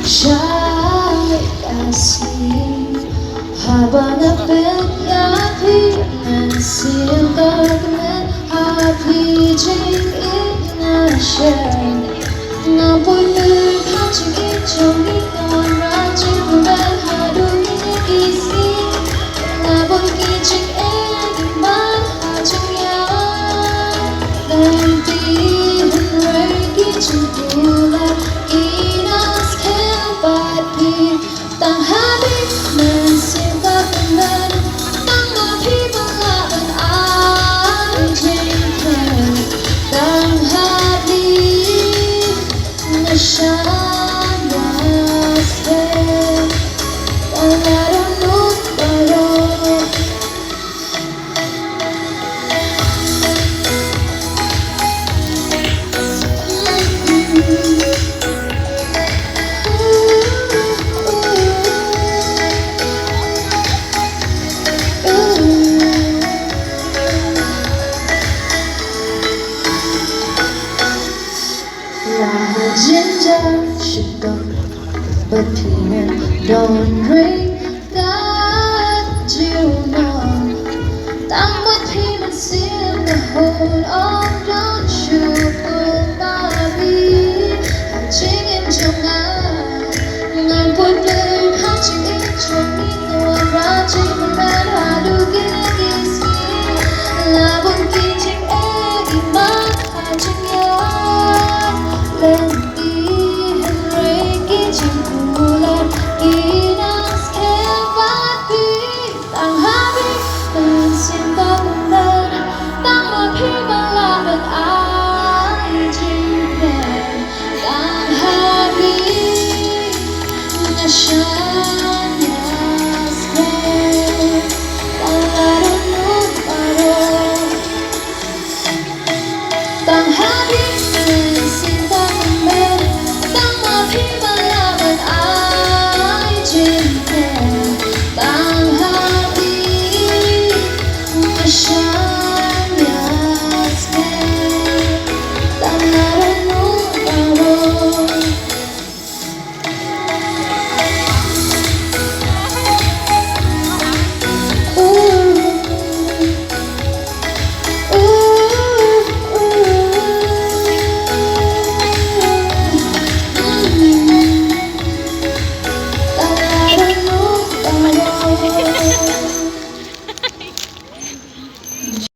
Siya'y kasing habang napagkapinan Happy ignition 那不能靠近一种一个人只不能还有你的心那不一直一满好重要但比人一直不来一那 can but be 当 happy 能幸福的人当我疲惫了爱情当 happy 那想要 stay but I don't know why然后渐渐是个不平衡，don't